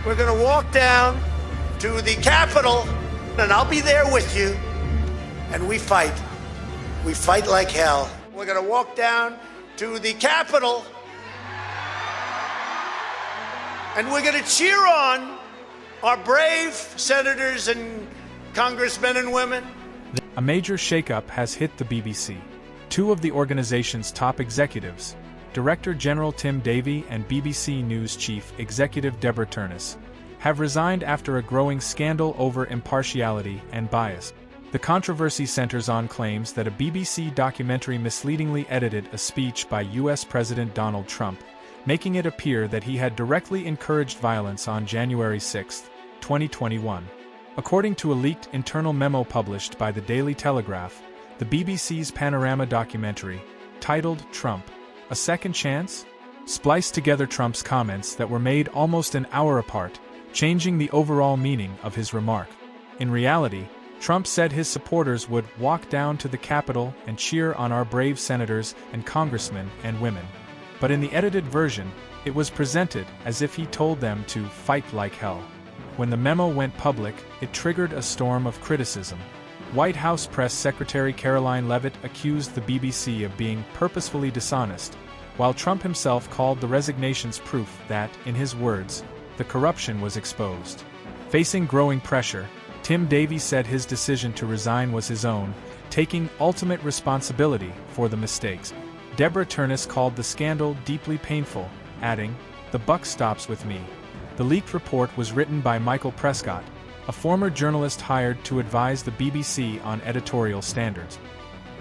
We're going to walk down to the Capitol, and I'll be there with you. And we fight. We fight like hell. We're going to walk down to the Capitol, and we're going to cheer on our brave senators and congressmen and women. A major shakeup has hit the BBC. Two of the organization's top executives, Director General Tim Davie and BBC News Chief Executive Deborah Turness, have resigned after a growing scandal over impartiality and bias. The controversy centers on claims that a BBC documentary misleadingly edited a speech by US President Donald Trump, making it appear that he had directly encouraged violence on January 6, 2021. According to a leaked internal memo published by the Daily Telegraph, the BBC's Panorama documentary, titled Trump, A Second Chance?, spliced together Trump's comments that were made almost an hour apart, changing the overall meaning of his remark. In reality, Trump said his supporters would walk down to the Capitol and cheer on our brave senators and congressmen and women. But in the edited version, it was presented as if he told them to fight like hell. When the memo went public, it triggered a storm of criticism. White House Press Secretary Caroline Leavitt accused the BBC of being purposefully dishonest, while Trump himself called the resignations proof that, in his words, the corruption was exposed. Facing growing pressure, Tim Davie said his decision to resign was his own, taking ultimate responsibility for the mistakes. Deborah Turness called the scandal deeply painful, adding, "The buck stops with me." The leaked report was written by Michael Prescott, a former journalist hired to advise the BBC on editorial standards.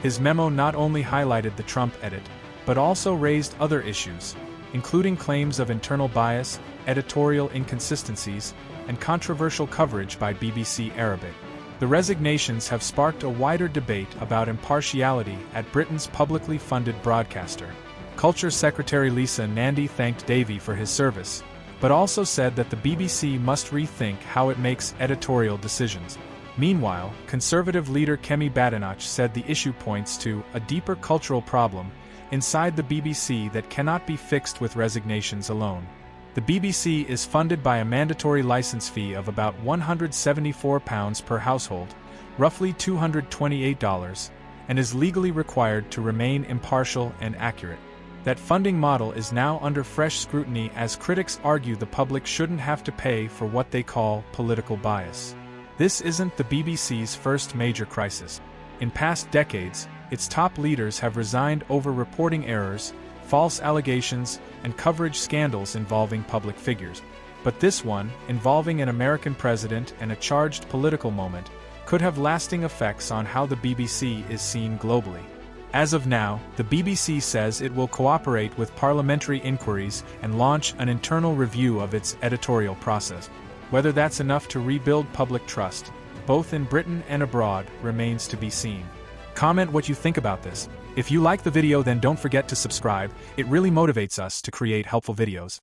His memo not only highlighted the Trump edit, but also raised other issues, including claims of internal bias, editorial inconsistencies, and controversial coverage by BBC Arabic. The resignations have sparked a wider debate about impartiality at Britain's publicly funded broadcaster. Culture Secretary Lisa Nandy thanked Davie for his service, but also said that the BBC must rethink how it makes editorial decisions. Meanwhile, Conservative leader Kemi Badenoch said the issue points to a deeper cultural problem inside the BBC that cannot be fixed with resignations alone. The BBC is funded by a mandatory license fee of about £174 per household, roughly $228, and is legally required to remain impartial and accurate. That funding model is now under fresh scrutiny as critics argue the public shouldn't have to pay for what they call political bias. This isn't the BBC's first major crisis. In past decades, its top leaders have resigned over reporting errors, false allegations, and coverage scandals involving public figures. But this one, involving an American president and a charged political moment, could have lasting effects on how the BBC is seen globally. As of now, the BBC says it will cooperate with parliamentary inquiries and launch an internal review of its editorial process. Whether that's enough to rebuild public trust, both in Britain and abroad, remains to be seen. Comment what you think about this. If you like the video, then don't forget to subscribe. It really motivates us to create helpful videos.